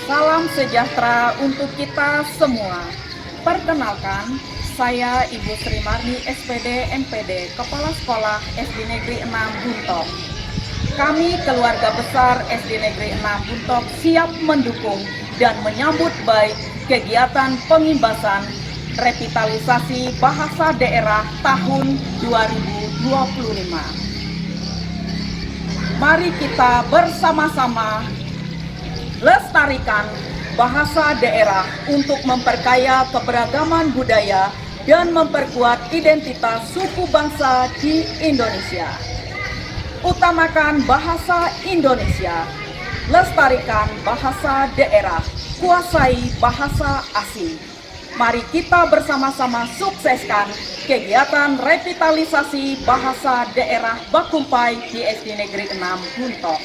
Salam sejahtera untuk kita semua. Perkenalkan, saya Ibu Sri Marni SPD MPD, Kepala Sekolah SD Negeri 6 Buntok. Kami keluarga besar SD Negeri 6 Buntok siap mendukung dan menyambut baik kegiatan pengimbasan revitalisasi bahasa daerah tahun 2025. Mari kita bersama-sama lestarikan bahasa daerah untuk memperkaya keberagaman budaya dan memperkuat identitas suku bangsa di Indonesia. Utamakan bahasa Indonesia, lestarikan bahasa daerah, kuasai bahasa asing. Mari kita bersama-sama sukseskan kegiatan revitalisasi bahasa daerah Bakumpai di SD Negeri 6 Buntok.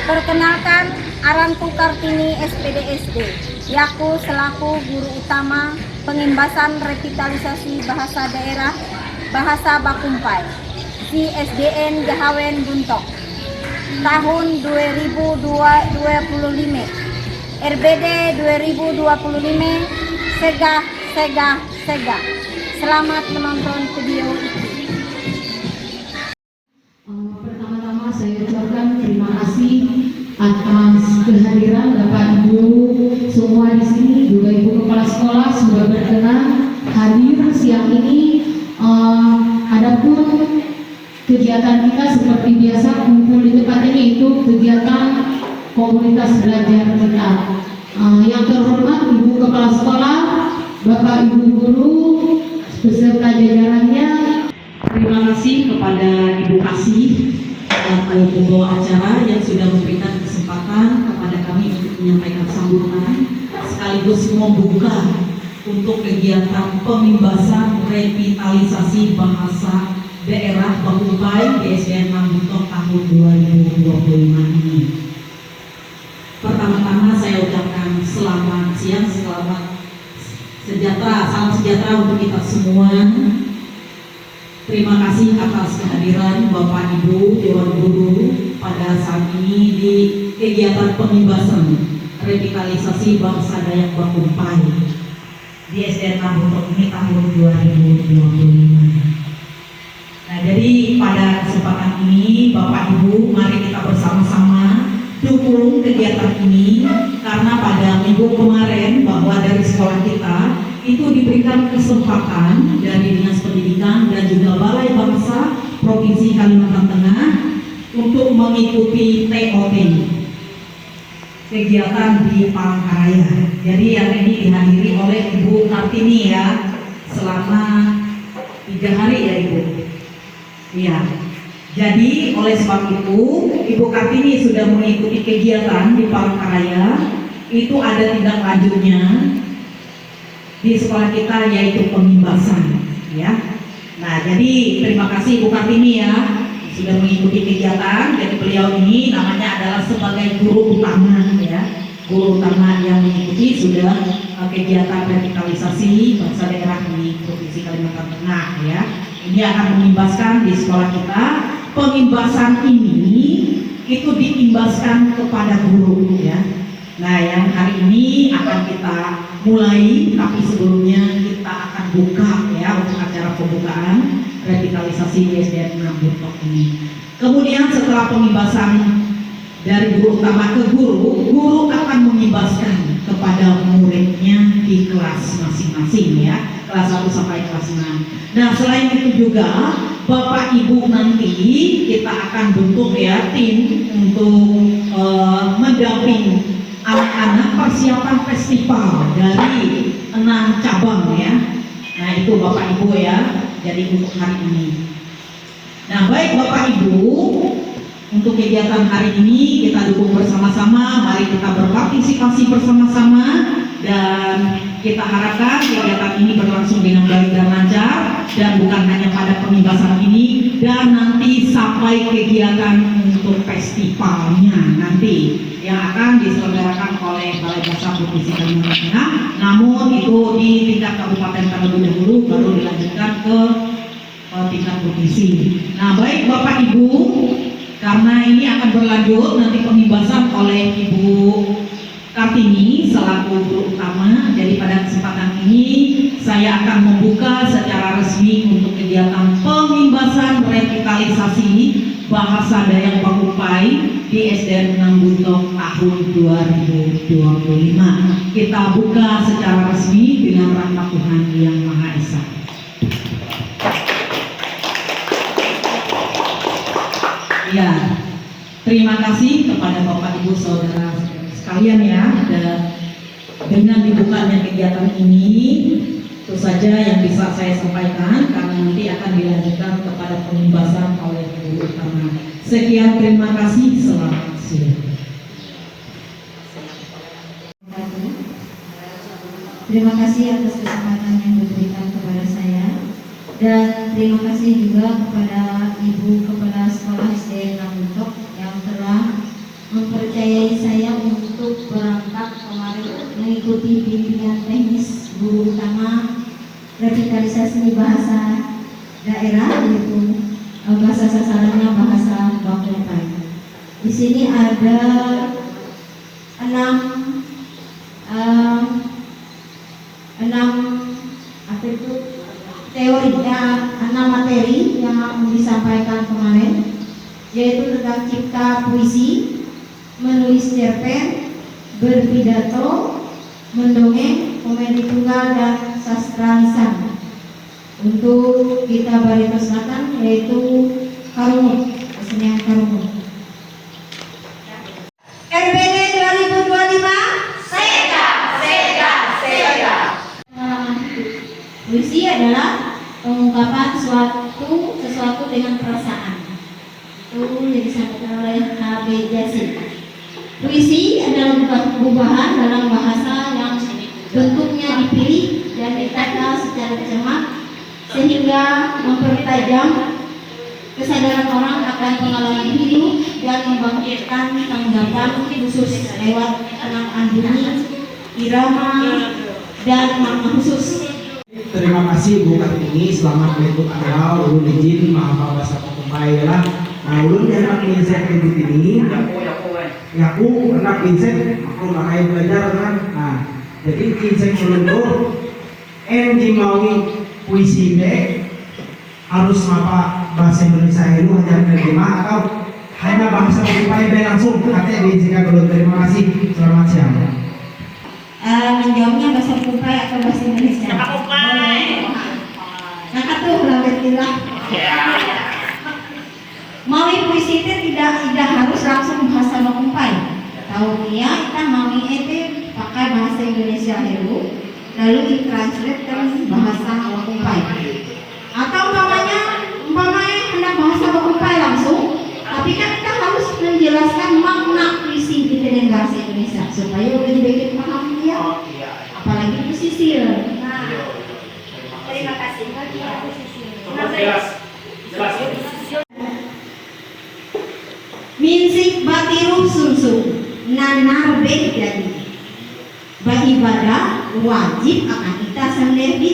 Perkenalkan, Aranku Kartini SPD, Yaku selaku guru utama pengimbasan revitalisasi bahasa daerah Bahasa Bakumpai di SDN Gahawen Buntok tahun 2025 RBD 2025 Sega. Selamat menonton video ini. Pertama-tama saya ucapkan terima kasih atas kehadiran Bapak Ibu semua di sini, juga Ibu Kepala Sekolah sudah berkenan hadir siang ini. Adapun kegiatan kita seperti biasa kumpul di tempat ini, itu kegiatan komunitas belajar kita. Yang terhormat Ibu Kepala Sekolah, Bapak Ibu guru beserta jajarannya, terima kasih kepada Ibu Kasih pembawa acara yang sudah memberikan kesempatan kepada kami untuk menyampaikan sambutan sekaligus membuka untuk kegiatan pengimbasan revitalisasi bahasa daerah Bakumpai di SDN 6 Buntok tahun 2025 ini. Pertama-tama saya ucapkan selamat siang, selamat sejahtera, salam sejahtera untuk kita semua. Terima kasih atas kehadiran Bapak Ibu Dewan Guru pada saat ini di kegiatan pengimbasan revitalisasi bahasa Dayak Bakumpai di SDN 6 Buntok ini tahun 2025. Nah, jadi pada kesempatan ini Bapak Ibu, mari kita bersama-sama dukung kegiatan ini, karena pada minggu kemarin bahwa dari sekolah kita itu diberikan kesempatan dari Dinas Pendidikan dan juga Balai Bahasa Provinsi Kalimantan Tengah untuk mengikuti TOT kegiatan di Palangkaraya. Jadi yang ini dihadiri oleh Ibu Kartini ya, selama 3 hari ya Ibu. Iya. Jadi oleh sebab itu Ibu Kartini sudah mengikuti kegiatan di Palangkaraya. Itu ada tindak lanjutnya di sekolah kita, yaitu pengimbasan ya. Nah, jadi terima kasih Ibu Kartini ya sudah mengikuti kegiatan. Jadi beliau ini namanya adalah sebagai guru utama ya, guru utama yang mengikuti sudah kegiatan revitalisasi bahasa daerah di Provinsi Kalimantan Tengah ya. Ini akan mengimbaskan di sekolah kita. Pengimbasan ini itu diimbaskan kepada guru ya. Nah, yang hari ini akan kita mulai, tapi sebelumnya kita akan buka ya untuk acara pembukaan revitalisasi di SDN 6 Buntok ini. Kemudian setelah pengimbasan dari guru utama ke guru, guru akan mengimbaskan kepada muridnya di kelas masing-masing ya, kelas 1 sampai kelas 6. Nah, selain itu juga Bapak Ibu nanti kita akan bentuk ya tim untuk mendampingi anak-anak persiapan festival dari 6 cabang ya. Nah, itu Bapak Ibu ya, jadi untuk hari ini. Nah, baik Bapak Ibu, untuk kegiatan hari ini kita dukung bersama-sama. Mari kita berpartisipasi bersama-sama dan kita harapkan kegiatan ini berlangsung dengan baik dan lancar, dan bukan hanya pada pengimbasan ini, dan nanti sampai kegiatan untuk festivalnya nanti yang akan diselenggarakan oleh Balai Bahasa Provinsi Kalimantan Tengah. Namun itu di tingkat kabupaten terlebih dahulu, baru dilanjutkan ke tingkat provinsi. Nah, baik Bapak Ibu, karena ini akan berlanjut nanti pembebasan oleh Ibu Kartini selaku guru utama. Jadi pada kesempatan ini saya akan membuka secara resmi untuk kegiatan pembebasan revitalisasi bahasa Dayak Pakumpai di SDN 6 Buntok tahun 2025. Kita buka secara resmi dengan rahmat Tuhan Yang Maha Esa. Ya, terima kasih kepada Bapak Ibu Saudara sekalian ya. Dengan dibukanya kegiatan ini, itu saja yang bisa saya sampaikan karena nanti akan dilanjutkan kepada pembahasan oleh guru utama. Sekian, terima kasih, selamat siang. Terima kasih atas kesempatan yang diberikan kepada saya, dan terima kasih juga kepada Ibu Kepala Sekolah SD 6 Buntok yang telah mempercayai saya untuk berangkat kemarin mengikuti bimbingan teknis guru utama revitalisasi bahasa daerah, yaitu bahasa sasarannya bahasa Pakumpai. Di sini ada 6 materi yang disampaikan kemarin, yaitu tentang cipta puisi, menulis cerpen, berpidato, mendongeng, komedi tunggal, dan sastra lisan. Untuk kita Barito Selatan yaitu karungut, kesenian karungut. RPD 2025 Sega. Puisi adalah pengungkapan sesuatu dengan perasaan. Itu yang disampaikan oleh H.B. Jasin. Puisi adalah perubahan dalam bahasa yang bentuknya dipilih dan ditata secara cermat sehingga mempertajam kesadaran orang akan pengalaman hidup dan membangkitkan tanggapan khusus lewat penampilan bunyi, irama, dan makna khusus. Terima kasih Bu Kartini, selamat untuk Anda, ulun izin maaf bahasa Pakumpai lah. Nah, ulun yang anak insek di sini, ya aku anak insek, aku makanya belajar kan. Nah, jadi insek ulun tuh, maui puisi be harus apa bahasa Indonesia itu hanya menerima atau hanya bahasa Pakumpai be langsung. Katanya di insek ulun. Terima kasih, selamat siang. Menjawabnya bahasa Pakumpai atau bahasa Indonesia? Pakumpai. Nah, atuh lawetilah. Maui puisi itu tidak harus langsung bahasa Pakumpai. Tahu dia kita maui itu pakai bahasa Indonesia dulu, lalu ditranslate ke bahasa Pakumpai. Atau umpamanya hendak bahasa Pakumpai langsung, tapi kan kita harus menjelaskan makna puisi kita dengan bahasa Indonesia supaya lebih baik paham dia. Apalagi pesisir. Nah, terima kasih. Minsik batiruh sungsung nanar bed jadi beribadah wajib akan kita sendiri.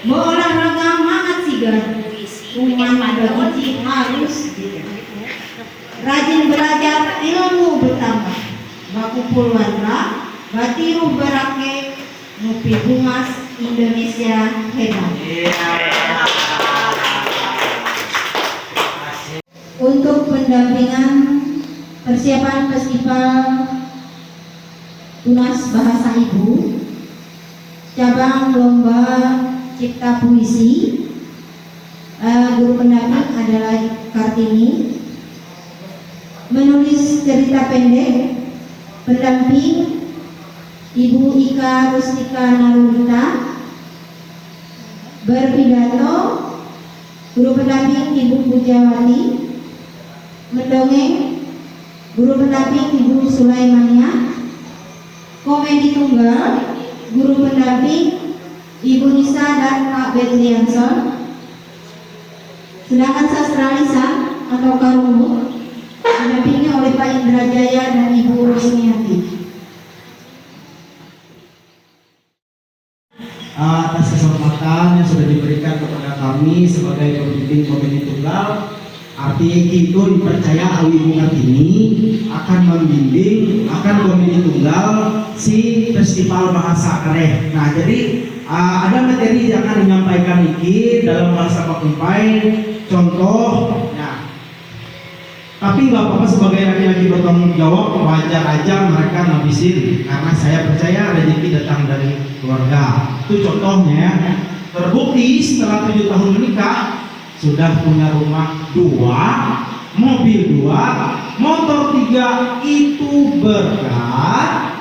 Mau olahraga mangat sigar kuman wajib harus rajin belajar ilmu bertambah bakumpul warga batiruh berake nupi bungas Indonesia hebat. Untuk pendampingan persiapan festival Tunas Bahasa Ibu, cabang lomba cipta puisi, guru pendamping adalah Kartini. Menulis cerita pendek, pendamping Ibu Ika Rustika Narulita. Berpidato, guru pendamping Ibu Pujawati. Mendongeng, guru pendamping Ibu Sulaimania. Komedi tunggal, guru pendamping Ibu Nisa dan Pak Betrianson. Sedangkan sastra lisan atau karungut didampingi oleh Pak Indrajaya dan Ibu Rusmiati. Atas kesempatan yang sudah diberikan kepada kami sebagai pembimbing komedi tunggal, Arti itu dipercaya oleh Ibu Kartini akan membimbing, akan komedi tunggal si Festival Bahasa Kareh. Nah, jadi ada materi yang akan menyampaikan ini dalam bahasa Pakumpai. Contoh, nah, tapi nggak apa-apa sebagai laki-laki bertanggung jawab, wajar aja mereka ngabisin karena saya percaya rezeki datang dari keluarga. Itu contohnya. Terbukti setelah 7 tahun menikah sudah punya rumah 2, mobil 2, motor 3, itu berkat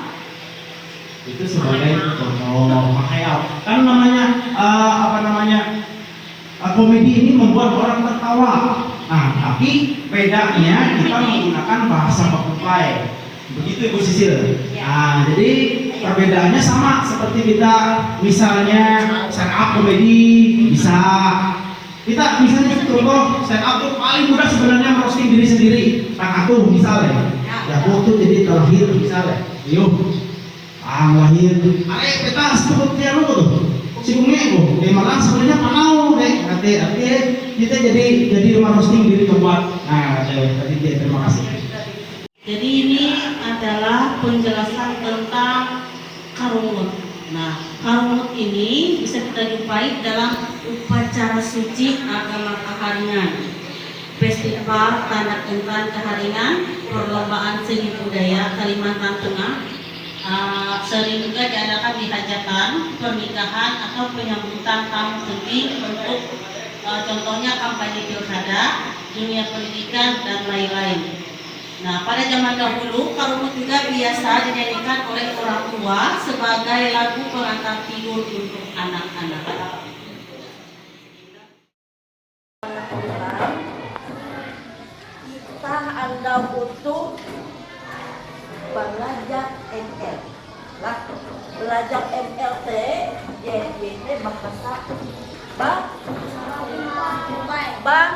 itu sebagai contoh. Makanya kan namanya komedi ini membuat orang tertawa. Nah, tapi bedanya kita menggunakan bahasa Pakumpai. Begitu Ibu Sisil. Nah, jadi perbedaannya sama seperti kita misalnya stand up komedi bisa. Kita misalnya contoh stand up tuh paling mudah sebenarnya merosting diri sendiri. Nah, aku misalnya, ya aku tuh jadi terlahir misalnya. Yuk, lahir. Are kita seperti anu tuh. Si Bunge, malah sebenarnya panau deh. Nanti kita jadi merosting diri coba. Nah, tadi dia terima kasih. Jadi ini adalah penjelasan tentang karungut. Nah, karungut ini bisa kita jumpai dalam upacara suci agama Kaharingan, Festival Tanda Intan Kaharingan, Perlombaan Seni Budaya Kalimantan Tengah. Sering juga diadakan di hajatan, pernikahan atau penyambutan tamu penting untuk contohnya kampanye pilkada, dunia pendidikan dan lain-lain. Nah, pada zaman dahulu karungut juga biasa dinyanyikan oleh orang tua sebagai lagu pengantar tidur untuk anak-anak. Kita anda butuh belajar ML lah, belajar MLT JWT bahasa memang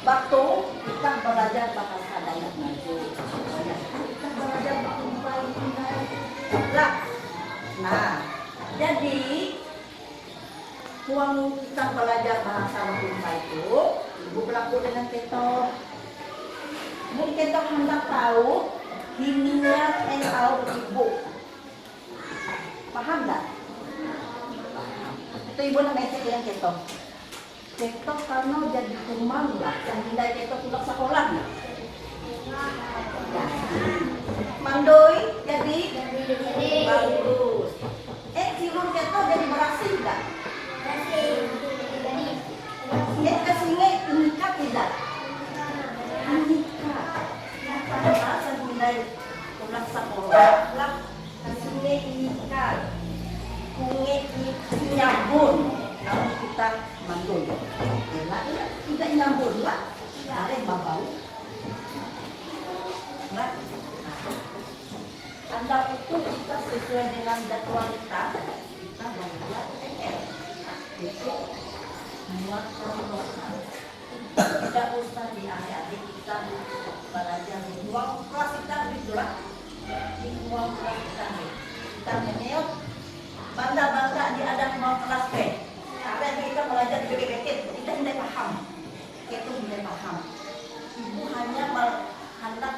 waktu kita belajar bahasa Dayak Maju, kita belajar Pakumpai lah. Nah, jadi uang kita belajar bahasa Pakumpai itu, ibu berlaku dengan kita. Mungkin kita hendak tahu hininya NL ibu, paham nggak? Itu ibu namanya dengan kita. Kita karena jadi kumang lah, yang tidak kita pulang sekolah lah. Mandoi jadi bagus. Silur kita jadi berhasil nggak? Kesini nikah tidak? Nikah. Pada bahasa mulai pulang sekolah lah, kesini nikah. Kungi nyambun, kalau kita mandul. Tidak nyambun lah, ada babau. Nah, Anda itu kita sesuai dengan jadwal kita membuat ML. Itu membuat perbuatan. Tidak usah di adik-adik kita belajar di ruang kelas kita itulah, di ruang kelas kita menyayat bangga di ada ruang kelas B. Apa yang kita belajar di BPPT kita tidak paham. Itu tidak paham. Ibu hanya hendak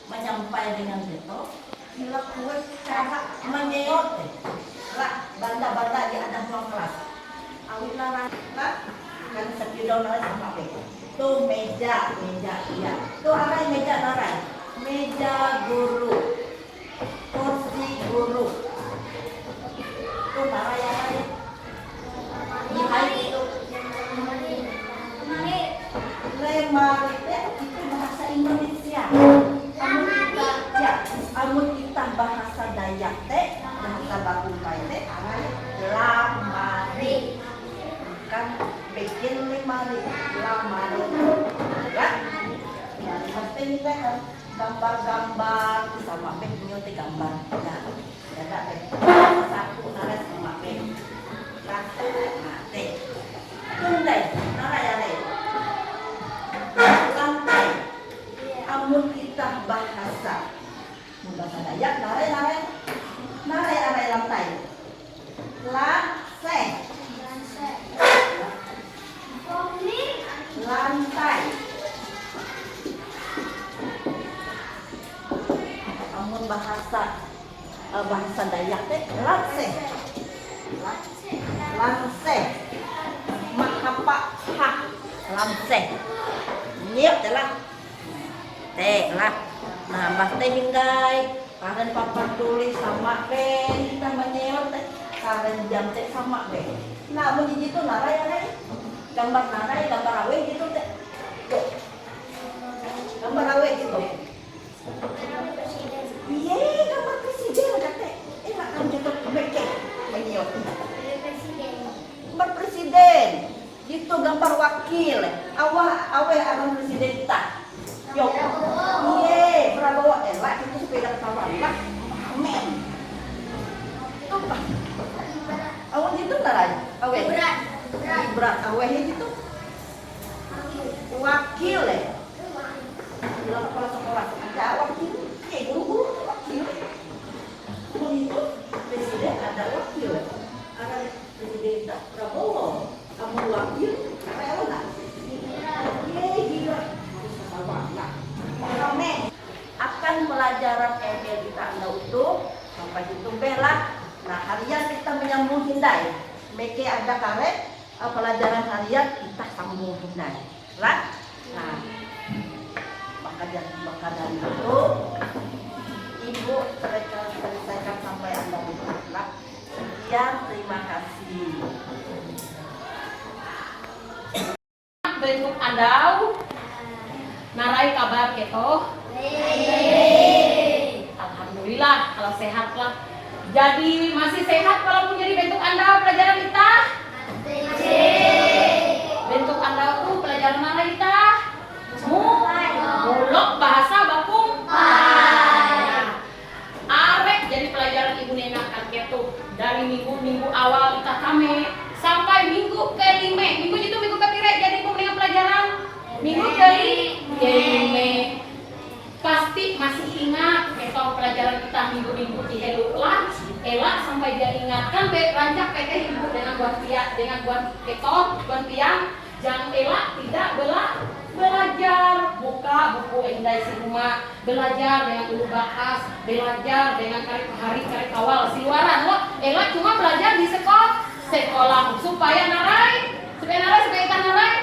menyampaikan dengan itu, dilakukan cara menyayat lah bangga di ada ruang kelas. Awalnya lah kan sepidol sama B. Itu meja iya. Itu apa yang meja narai? Meja guru, kursi guru. Itu narai apa ya? Lemari itu bahasa Indonesia. Amun kita bahasa Dayak teh, bahasa Pakumpai teh, lamari. Bukan bikin lemari, lamari. Ya, yang penting teh gambar-gambar sama punya teh gambar. Ya, ada satu naras sama satu teh. Tundai, narayane. Lantai. Amun kita bahasa Dayak, narai lantai. Lah lamse mahapa hak lamse nyep telah lah. Nah mbak teh hinggai karen papan tulis sama ben kita menyewot teh karen jam teh sama ben. Nah menjadi itu narai ya gambar narai gambar awe gitu teh. Tuh. Gambar awe gitu. Iya gambar presiden kata. Enak kan gitu beke menyewot. Gambar presiden. Itu gambar wakil. Awe akan presiden kita. Yo. Iya, Prabowo elak itu sepeda kawan lah. Men. Itu apa? Awan itu narai. Awe. Berat awe itu. Wakil Bila kepala sekolah ada wakil. Guru-guru wakil. Itu presiden ada wakil. Ada presiden Prabowo. Kamu wakil. Apa enggak? Iya, gila. Akan pelajaran ML kita anda utuh sampai itu bela. Nah harian kita menyambung hindai. Meke ada karet pelajaran harian kita sambung hindai. Lah. Nah maka dari itu ibu selesaikan sampai anda utuh. Lah. Sekian terima kasih. Bentuk andau narai kabar keto. Alhamdulillah kalau sehat lah. Jadi masih sehat walaupun jadi bentuk andau pelajaran kita. Bentuk andau tuh pelajaran mana kita? Mulok bahasa bakung. Arek jadi pelajaran ibu nena kan keto dari minggu awal kita kame sampai minggu kelima. Minggu itu minggu kepire jadi ibu nena pelajaran. Minggu kelima pasti masih ingat metode pelajaran kita minggu-minggu di Heluklah elak sampai dia ingatkan rancak PT ibu dengan buat pia dengan buat ketot buat piang jangan elak tidak belajar buka buku indai si rumah belajar dengan ulu bahas belajar dengan hari kawal si luaran lo elak cuma belajar di sekolah supaya narai ikan narai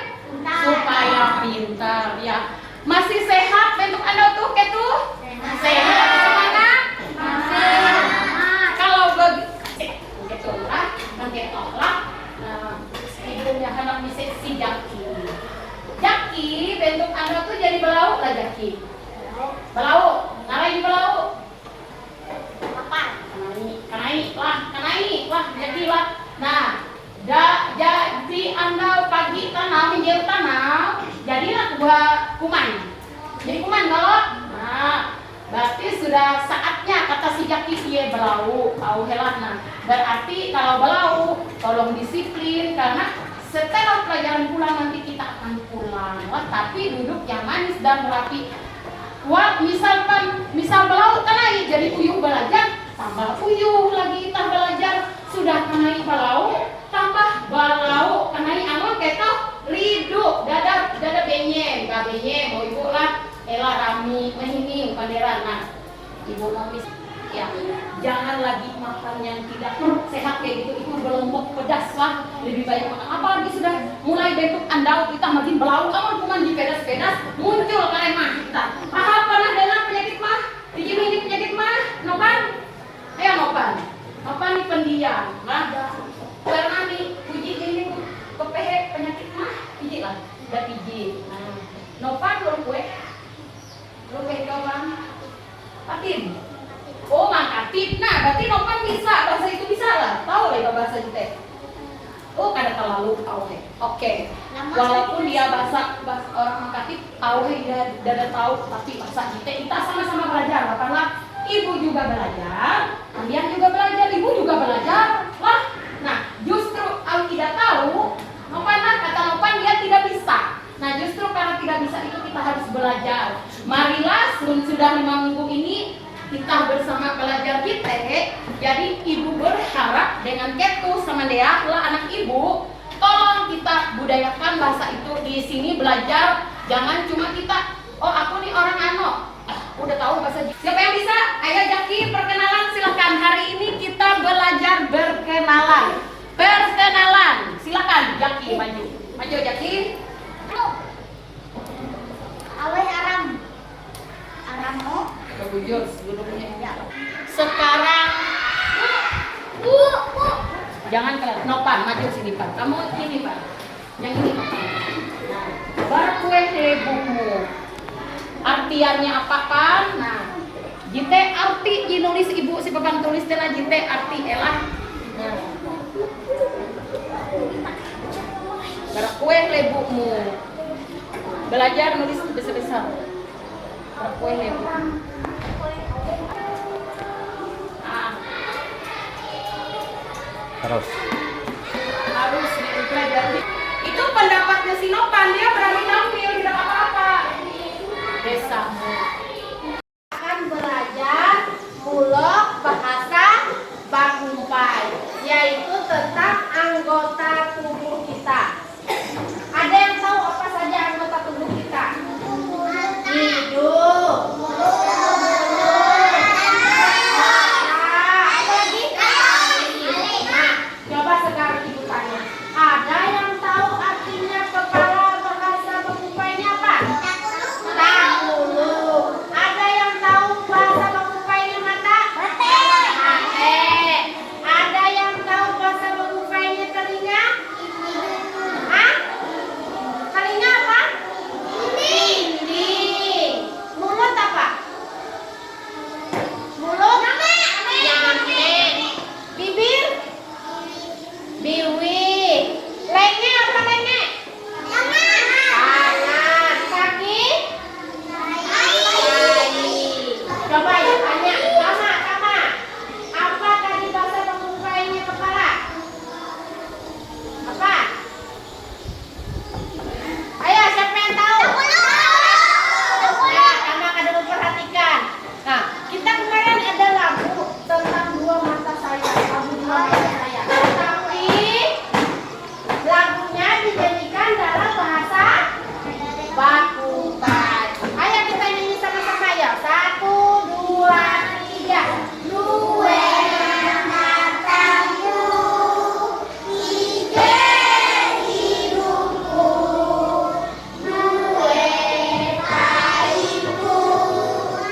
supaya pintar ya. Masih sehat bentuk anda tuh ketu? Sehat semangat? Kalau begitu lah, nanti tolak. Ibunya anak misik si Jaki bentuk anda tuh jadi belau lah Jaki. Belau, narai di belau. Apa? Kanai lah Jaki lah. Nah. Jadi anda pagi tanam, menjauh tanam, jadilah buah kuman. Jadi kuman kalau, nah, berarti sudah saatnya kata si Jaki dia belau, tahu helah. Nah, berarti kalau belau, tolong disiplin karena setelah pelajaran pulang nanti kita akan pulang. Wah, tapi duduk yang manis dan rapi. Wah, misal belau kanai jadi uyuh belajar, tambah uyuh lagi kita belajar sudah kanai belau. Tambah balau kanai aman keto ridu dada benyem mau ibu lah elah rami mehini panderan. Nah ibu nomis ya jangan lagi makan yang tidak sehat kayak gitu itu berlombok pedas lah lebih banyak makan apalagi sudah mulai bentuk andau kita makin belau aman kuman di pedas muncul kalian mah kita pernah dengar penyakit mah ini penyakit mah nopan ayo nopan ini pendiam nah karena nih puji ini kepehe penyakit mah pijit lah udah pijit. Nah, nopan lu kue kawan patin. Oh mangkatin. Nah berarti nopan bisa bahasa itu bisa lah tahu lah itu bahasa itu. Oh kada terlalu tahu he. Oke. Walaupun dia bahasa orang mangkatin tahu he dia tahu tapi bahasa kita sama-sama belajar karena ibu juga belajar, kalian juga belajar, ibu juga belajar lah. Nah, justru kalau tidak tahu, kata Nopan dia tidak bisa. Nah, justru karena tidak bisa itu kita harus belajar. Marilah sudah 5 minggu ini kita bersama belajar kita. Jadi ibu berharap dengan ketu sama dia lah anak ibu, tolong kita budayakan bahasa itu di sini belajar. Jangan cuma kita, oh aku nih orang udah tahu bahasa Jepang. Siapa yang bisa? Ayo Jaki perkenalan silakan. Hari ini kita belajar berkenalan. kenalan. Silakan Jaki maju. Maju Jaki. Awai aram. Arammu. Kebujur sebelumnya. Sekarang jangan kelihatan. Nopan, maju sini Pak. Kamu ini Pak. Yang ini Pak. Nah, barkue buku. Artiannya apa kan? Nah, jite arti dinulis ibu si papan tulis telah jite arti elah. Nah. Barkue lebumu. Belajar nulis besar-besar. Barkue lebu. Harus dipelajari. Itu pendapatnya si Nopan, dia berani tampil, tidak apa-apa. Desamu Akan belajar mulok bahasa Bakumpai, yaitu tentang anggota tubuh kita. Ada yang tahu apa saja anggota tubuh kita? Hidung, coba sekarang ibu tanya, ada yang tahu artinya kepala bahasa Bakumpainya apa? Tak mulu. Ada yang tahu bahasa Bakumpainya mata? Mate. Ada yang tahu bahasa Bakumpainya telinga? Hah? Telinga apa? Dinding. Mulut apa? Mulut? Nyampe. Bibir? Biwi. Lenge apa lenge? Tangan. Kaki? Kaki. Coba ya tanya. Sama. Apa tadi bahasa Bakumpainya kepala? Apa? Ayo siapa yang tahu? Nah, sama dulu perhatikan. Nah, kita kemarin ada lagu tentang dua mata saya. Lagu dua mata saya. Tapi lagunya dijadikan dalam bahasa Bakumpai. Ayo kita nyanyi sama-sama ya. 1, 2, 3. Dua matamu, tiga hidungku, dua tahiku,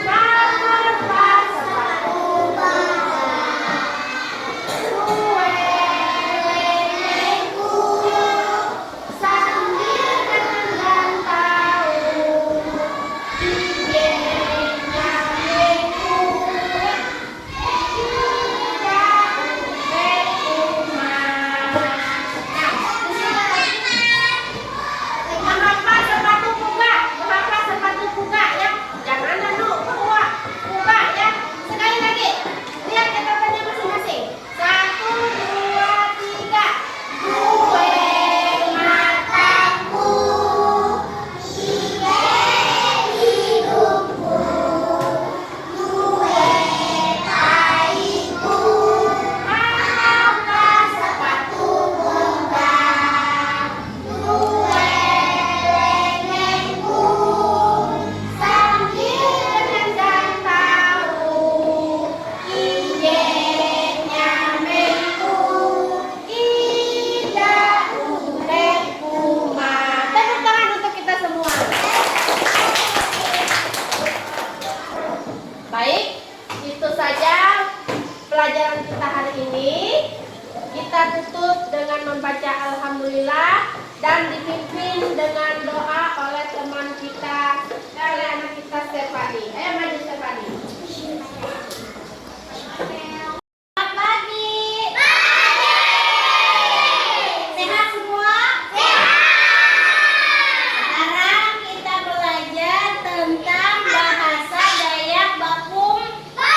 mengapa sepatu bawah, dua lelengku, sambil dengan tahu, tiga nyambeku, mengapa sepatu buka? Mengapa sepatu buka ya? Jangan dulu buka ya. Sekali lagi. Lihat catatannya masing-masing. 1, 2, 3. Dua mataku, tiga hidungku, dua tahiku, mengapa sepatu buka? Dua lelengku, sambil dengan tahu, tiga nyambeku, tiga uletku. Tepuk tangan untuk kita semua. Baik, itu saja pelajaran kita hari ini. Kita tutup dengan membaca Alhamdulillah dan dipimpin dengan doa oleh teman kita, oleh anak kita Stefani. Ayo maju Stefani. Selamat pagi. Sehat semua? Sekarang kita belajar tentang bahasa Dayak Bakumpai.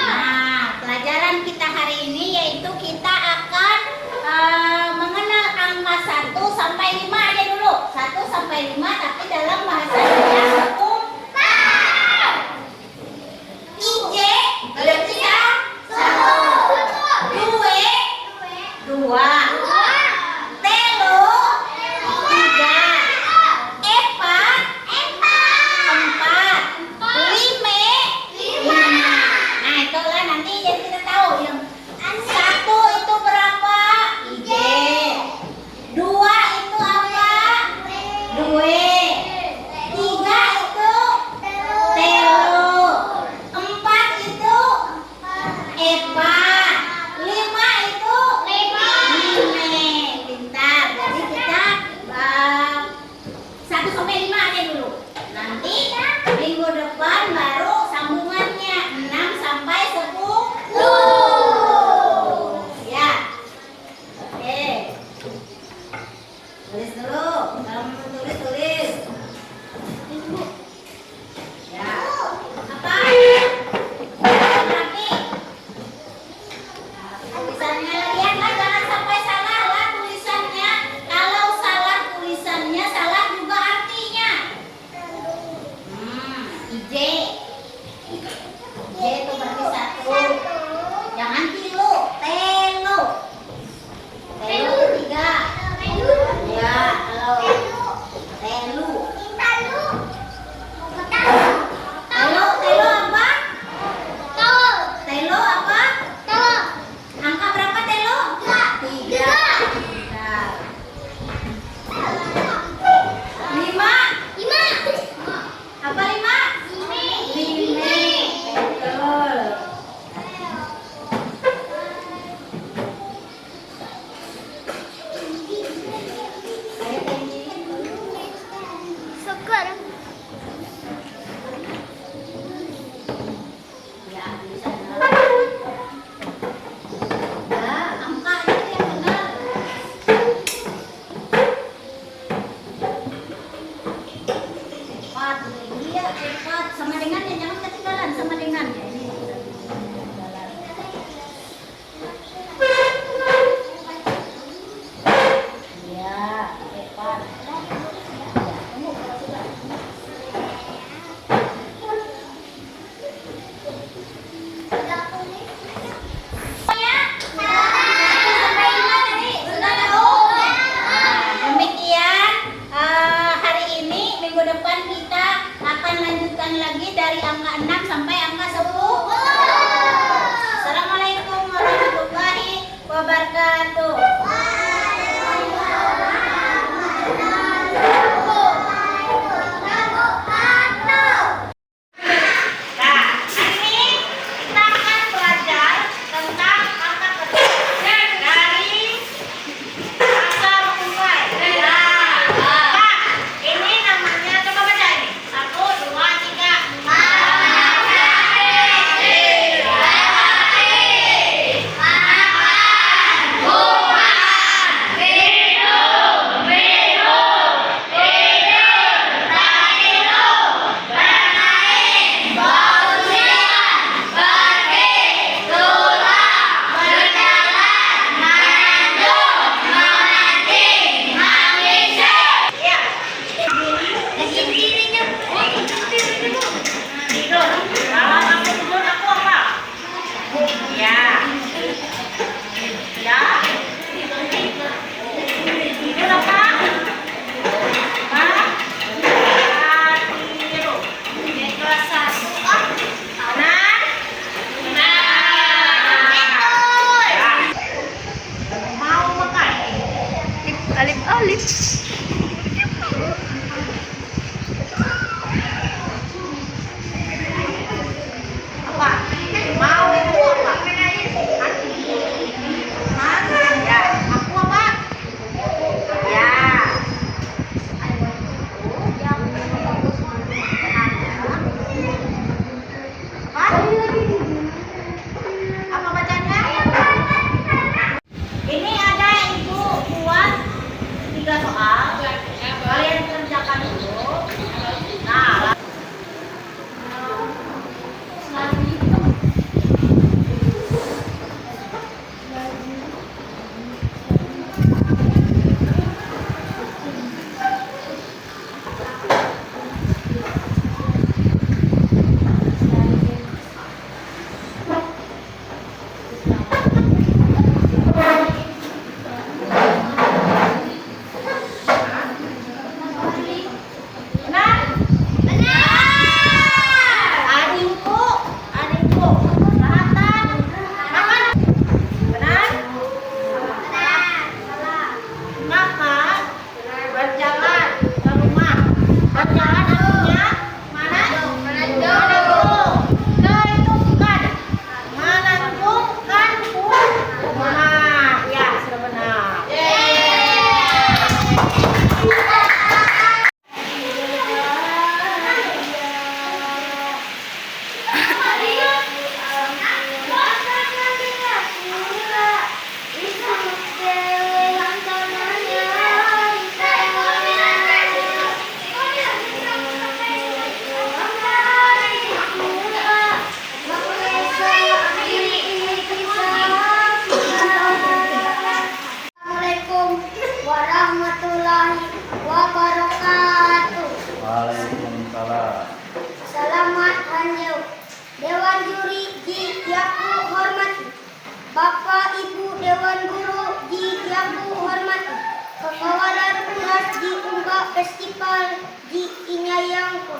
Nah, pelajaran kita hari ini yaitu kita akan mengenal angka 1 sampai 5 aja dulu. 1 sampai 5 tapi dalam bahasa Dayak Bakumpai. Tulis dulu. Kalau mau tulis, tulis. Ya. Apa? Lagi. Tulisannya lihat lah, jangan sampai salah lah tulisannya. Kalau salah tulisannya, salah juga artinya. IJ. IJ itu berarti satu. Jangan kilo, telo. Telo tiga. Ya, kalau telu. Telo apa? Telo apa? Angka berapa telo? Tiga. Nah. Lima. Apa lima? Lima. Betul. Ayo Tenji. Ya, di sana. Ya, angka itu yang benar. Cepat, iya cepat. Sama dengannya, jangan ketinggalan sama dengannya. Ini sudah ketinggalan. Iya, cepat. Ya, tunggu kalau sudah. Demikian hari ini, minggu depan kita akan lanjutkan lagi dari angka 6 sampai angka 10. Assalamualaikum warahmatullahi wabarakatuh. Nah, hari ini kita akan belajar tentang angka kecil dari angka mengumpai. Nah, ini namanya, coba baca ini. 1, 2, 3. Tidur. Kalau kamu tidur, aku apa? Ya. Ya. Tidur apa? Hah? Tidur. Kelas 1. Nah. Mau makan? Alif. Apa? Mau apa? Ya, aku apa? Ya. Apa? Apa bacanya? Ini ada ibu buat 3 soal. Kalian kerjakan dulu. Nah, festival di Inyayangku.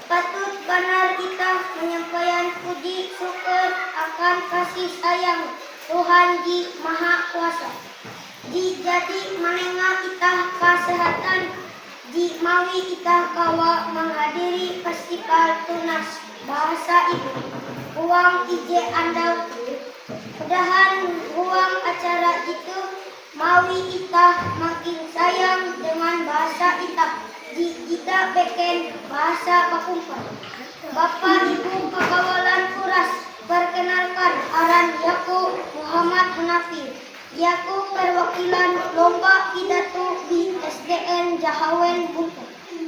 Patut benar kita menyampaikan puji syukur akan kasih sayang Tuhan di Maha Kuasa. Di jadi menengah kita kesehatan, di mawi kita kawa menghadiri festival tunas bahasa ibu. Uang ije andal, mudahan uang acara itu mawi kita makin sayang dengan bahasa kita. Di kita beken bahasa Bakumpai. Bapak Ibu Kakawalan Kuras, perkenalkan aran Yaku Muhammad Hanafi. Yaku perwakilan lomba pidato di SDN Jahawen Buntu.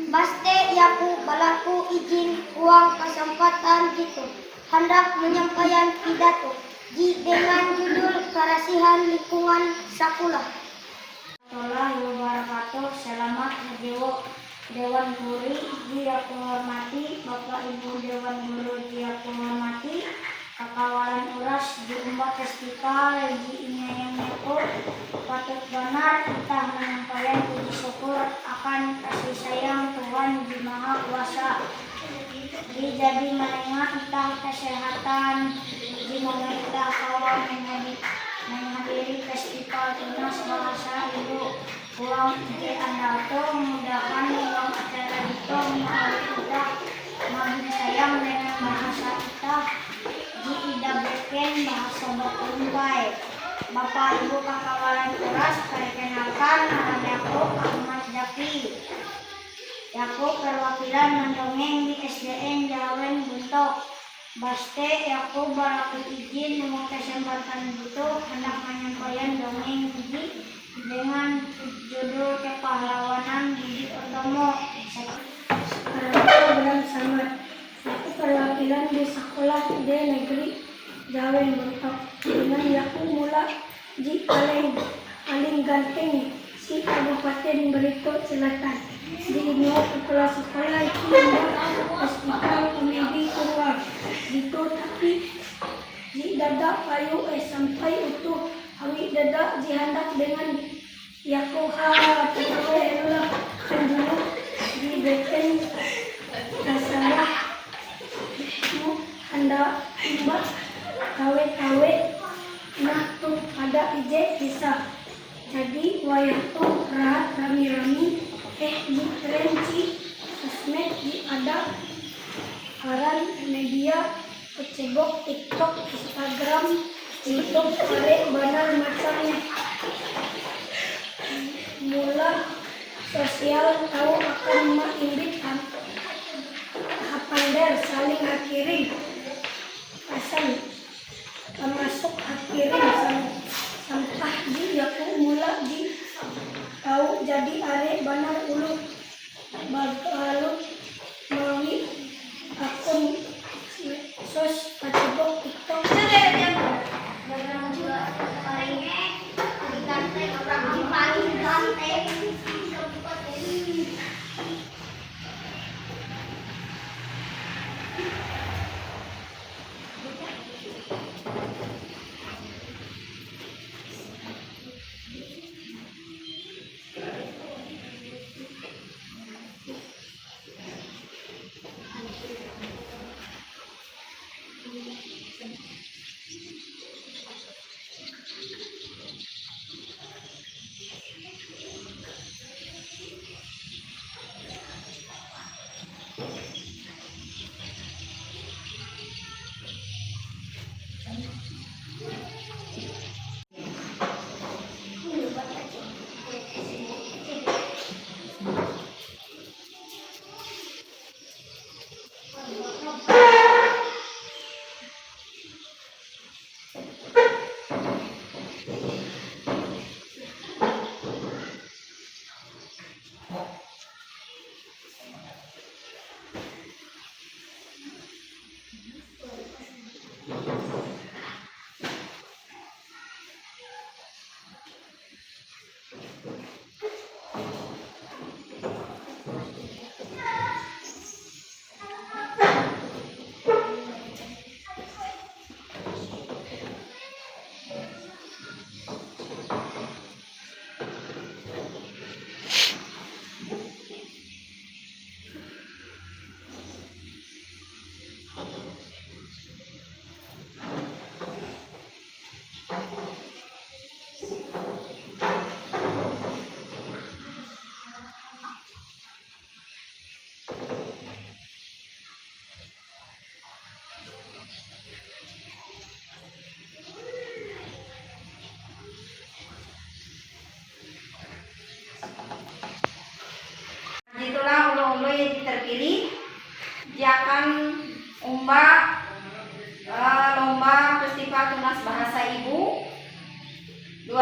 Baste Yaku balaku izin uang kesempatan gitu. Hendak menyampaikan pidato dengan judul Kerasihan Lingkungan Sakulah. Warahmatullahi wabarakatuh. Selamat menjawab Dewan Guru yang aku hormati, Bapak Ibu Dewan Guru yang aku hormati, Kakawalan Uras di Umbak Festival di Inyayangku. Patut benar kita menyampaikan puji syukur akan kasih sayang Tuhan di Maha Kuasa. Di jadi menengah kita kesehatan, di mana kita kawan menghadiri festival tunas bahasa ibu. Uang ide anda tuh mudahkan uang acara itu melalui kita makin sayang dengan bahasa kita di idabeken bahasa Bakumpai. Bapak Ibu Kakawalan Kuras, perkenalkan nama aku Ahmad Jafi. Aku perwakilan mendongeng di SDN Jawen Buntok. Baste aku balaku izin dengan kesempatan itu hendak menyampaikan dongeng ini dengan judul Kepahlawanan Budi Utomo. Aku bilang selamat. Aku perwakilan di sekolah SD negeri Jawen Buntok. Dengan aku mula di paling ganteng si Kabupaten Belitung Selatan. Di ini sekolah itu hospital komedi keluar. Gitu tapi di dada payu sampai utuh. Awi dada dihandak dengan Yakuha terlalu penjuru di beken masalah hendak mbak kawe nah tuh ada ije bisa jadi wayah tuh rami-rami di trenci sosmed di ada aran media kecebok TikTok, Instagram, YouTube, arek benar macamnya. Mula sosial tahu akan mengindikan hapander saling akirin pesan termasuk akirin sampah di yaku mula di tahu jadi arek benar ulu baru melalui akun sos Facebook TikTok.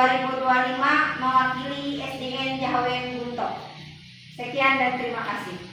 2025 mewakili SDN Jahawen Guntok. Sekian dan terima kasih.